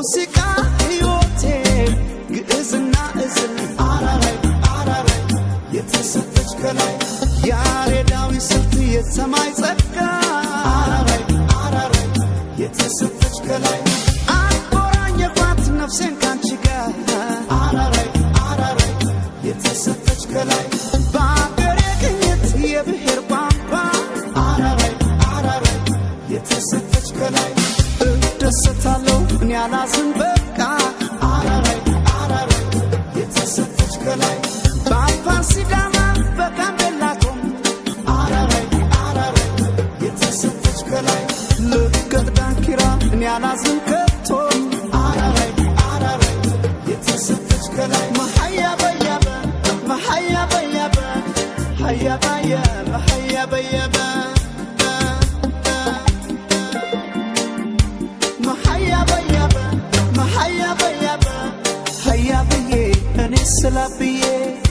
ሙዚቃ ሕይወቴ ግዕዝና እዝል አራራይ አራራይ የተሰጠች ከላይ ያሬዳዊ ስልት የሰማይ ጸጋ አራራይ አራራይ የተሰጠች ከላይ አቆራኘባት ነፍሴን ካንቺ ጋር አራራይ አራራይ የተሰጠች ከላይ በአገሬ ቅኝት የብሔር ቋንቋ አራራይ አራራይ የተሰጠች ከላይ እደሰታለሁ እኔ አላዝን በቃ አራራይ አራራይ የተሰጠች ከላይ በአፋር ሲዳማ በጋምቤላ ቶም አራራይ አራራይ የተሰጠች ከላይ ልቀት ዳንኪራ እኔ አላዝን ከቶም አራራይ አራራይ የተሰጠች ከላይ መሀያ በያበ መሀያ በያበ ሀያ በያበ ሀያ በያበ Salapiye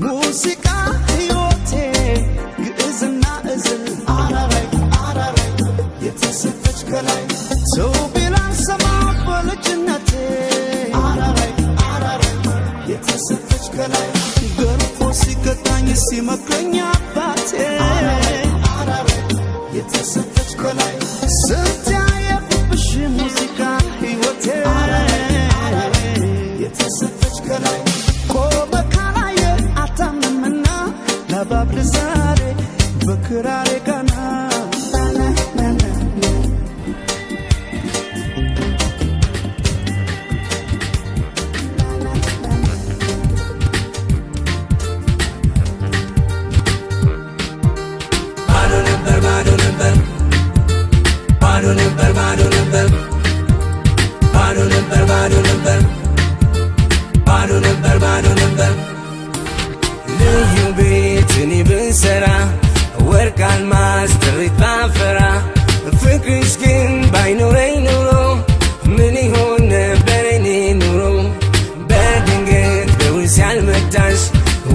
ሙዚቃ ሕይወቴ ግዕዝና እዝል አራራይ አራራይ የተሰጠች ከላይ ሰው ቢላን ሰማ በልጅነቴ አራራይ አራራይ የተሰጠች ከላይ ገርፎ ሲቀጣኝ ሲመክረኝ አባቴ አራራይ አራራይ የተሰጠች ከላይ ስንት ያየሁብሽ ሙዚቃ ሕይወቴ አራራይ የተሰጠች ከላይ babli zare bakrare kana bado number bado number bado number bado number bado number bado number bado number bado number Tini binsera work on master it bafera fikri skin by no rain no mini hone bereni no bedding it bewsal metash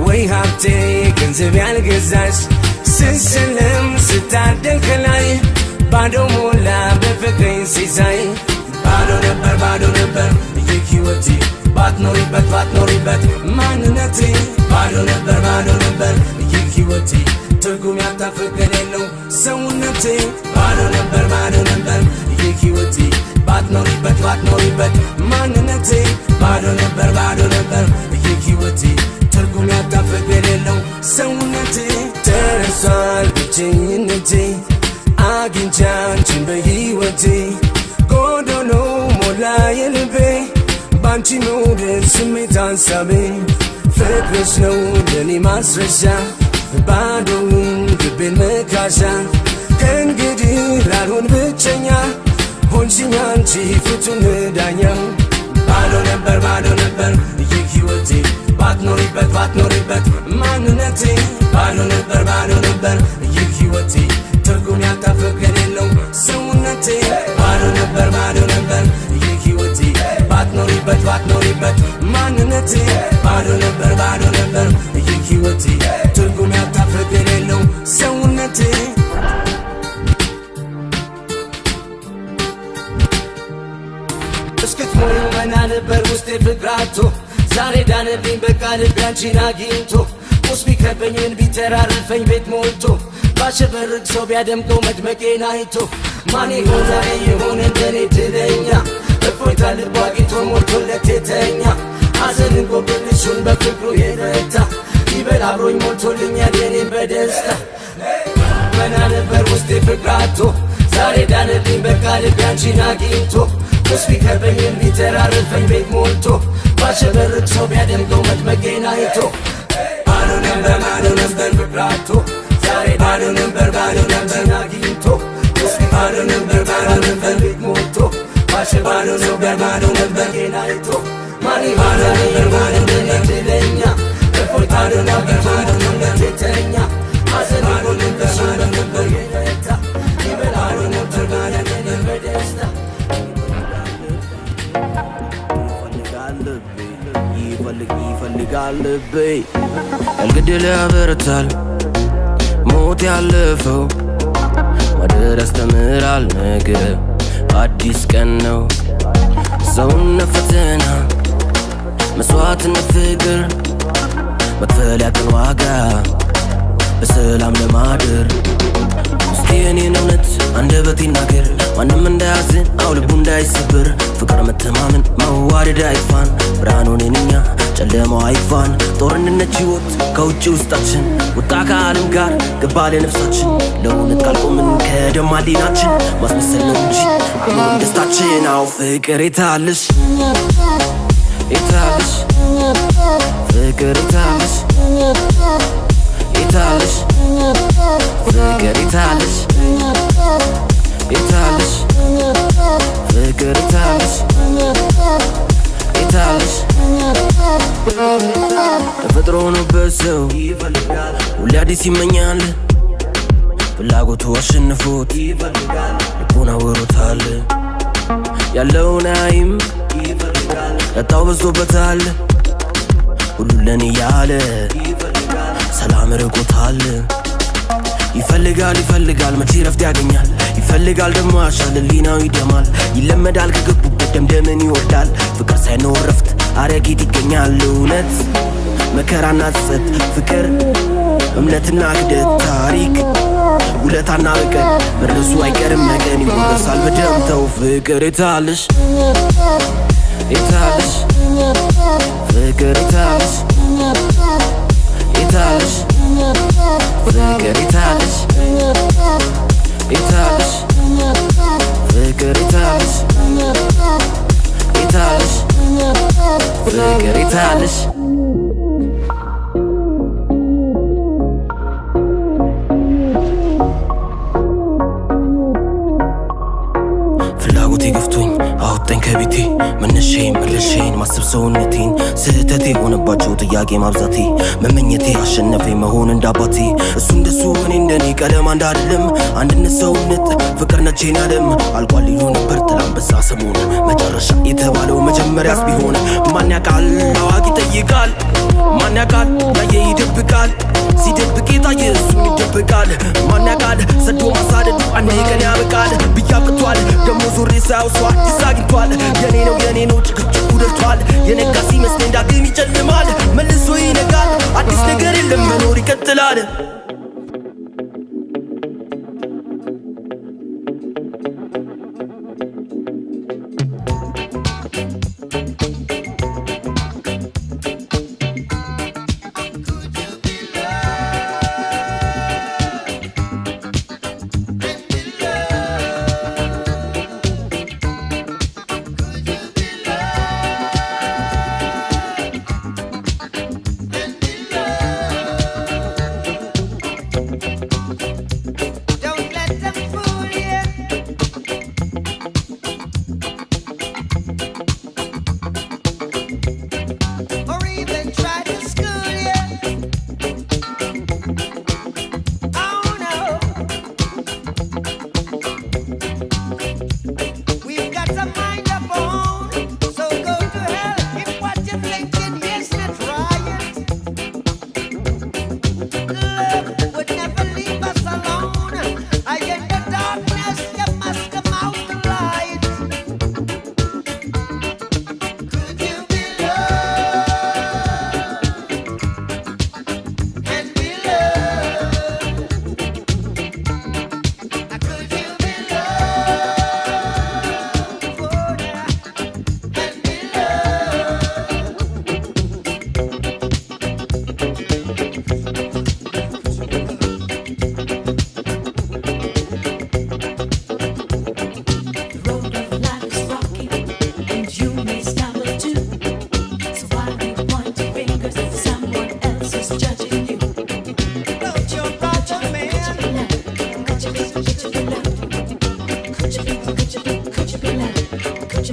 way have taken zebal gezash sinselam sitadel kalai bado mola befikri sisai bado number yikiwati bat nori bet manunati bado number yikiwati turgum yatta fikreelo saunati bado number yikiwati bat nori bet manunati bado number yikiwati turgum yatta fikreelo saunati tersal bichinnati aginchan behiwati godono mola yelbe banchi mode simitan sabe ፍቅርሽ ነው ለኔ ማስረሻ ባዶውን ልቤን መካሻ ከእንግዲህ ላልሆን ብቸኛ ሆንሽኝ አንቺ ፍቱን ዳኛ ባዶ ነበር ይህ ሕይወቴ ባትኖሪበት ማንነቴ ባዶ ነበር ይህ ሕይወቴ ትርጉም ያጣ ፍቅር የለው ሰውነቴ ባዶ ነበር ይህ ሕይወቴ ባትኖሪበት ማንነቴ ባዶ ነበር ይህ ሕይወቴ ትርጉም ያጣ ፍቅር የለው ሰውነቴ እስክትሞዩ መና ነበር ውስጤ ፍቅራቶ ዛሬ ዳነብኝ በቃ ልቤ አንቺን አግኝቶ ቁስ ቢከበኝን ቢተራርፈኝ ቤት ሞልቶ ባሸበርቅ ሰው ቢያደምቀው መድመቄን አይቶ ማን ይሆን ዛሬ የሆነ እንደኔ ድለኛ እፎይታ ልቡ አግኝቶ ሞልቶለት የተኛ ሐዘንን ጎብልሹን በፍቅሩ የረታ ይበል አብሮኝ ሞልቶልኛል የኔን በደስታ መና ነበር ውስጤ ፍቅራቶ ዛሬ ዳነብኝ በቃ ልቤ አንቺን አግኝቶ ቁስ ቢከበኝን ቢተራርፈኝ ቤት ሞልቶ ባሸበርቅ ሰው ቢያደምቀው መድመቄን አይቶ ባዶ ነበር ፍቅራቶ ዛሬ ባዶ ነበር አግኝቶ ቁስ ቢባዶ ነበር ቤት ሞልቶ ባሸባዶ ነው በርባዶ ነበር ጌናይቶ ማን ይሆናል በርባዶ እንደነድለኛ እፎይታዶ ነው በርባዶ ነበር ቤተኛ አዘባዶ ነበር ሻዶ ነበር የፈታ ይበላዶ ነበር ባዶ ነበር ደስታ ይፈልጋል ልቤ እንግዲህ ያበረታል ሞት ያለፈው ማደር ያስተምራል ነገ አዲስ ቀን ነው ሰውነት ፈተና መስዋዕትነት ፍቅር መክፈል ያቀን ዋጋ በሰላም ለማደር እስኪ የኔን እውነት አንደበት ይናገር ማንም እንዳያዝን አው ልቡ እንዳይሰበር ፍቅር መተማመን መዋደድ አይጥፋን ብርሃኑን እኛ ጨለማው አይፋን ጦርነት ሕይወት ከውጭ ውስጣችን ወጣ ከዓለም ጋር ገባ ለነፍሳችን ለእውነት ካልቆምን ከደም ማሊናችን ማስመሰል ነው እንጂ አሁን ደስታችን አው ፍቅር የታለሽ የታለሽ ፍቅር የታለሽ የታለሽ ፍቅር የታለሽ የታለሽ ፍቅር የታለሽ የታለሽ ተፈጥሮ ሆኖበት ሰው ሁሌ አዲስ ይመኛል ፍላጎቱ አሸንፎት ልቡን አውሮታል ያለውን አይም ያጣው በዝቶበታል ሁሉ ለኔ ያለ ሰላም ርቆታል ይፈልጋል መቼ ረፍት ያገኛል ይፈልጋል ደሞ አሻል ሊናው ይደማል ይለመዳል ከገቡበት ደምደምን ይወርዳል ፍቅር ሳይኖር ረፍት አረጊት ይገኛል እውነት መከራና ጸጸት ፍቅር እምነትና ክደት ታሪክ ውለታና በቀል መድረሱ አይቀርም ነገን ይወረሳል በደምተው ፍቅር የታለሽ የታለሽ ፍቅር የታለሽ የታለሽ ፍቅር የታለሽ የታለሽ ፍቅር የታለሽ የታለሽ ፍቅር የታለሽ ፍላጎቴ ገፍቶኝ አወጣኝ ከቤቴ መነሻዬን መድረሻዬን ማሰብ ሰውነቴን ስህተቴ ሆነባቸው ጥያቄ ማብዛቴ መመኘቴ አሸነፈኝ መሆን እንዳባቴ እሱ እንደሱ እኔ እንደኔ ቀለም አንድ አይደለም አንድነት ሰውነት ፍቅር ነቼን ያለም አልቋል ይሉ ነበር ትላንበሳ ሰሞኑ መጨረሻ የተባለው መጀመሪያስ ቢሆን ማን ያውቃል አዋቂ ይጠይቃል ማን ያውቃል ያየ ይደብቃል ሲደብቅ የታየ እሱም ይደብቃል ማን ያውቃል ሰዶ ማሳደዱ አንዴ ቀን ያበቃል ብያቅቷል ደሞ ዞሬ ሳያው ሰው አዲስ አግኝቷል የኔ ነው ጭቅጭቁ ደርቷል የነጋ ሲመስለኝ ዳግም ይጨልማል መልሶ ይነጋል አዲስ ነገር የለም መኖር ይቀጥላል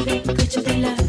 ከጭንቅላት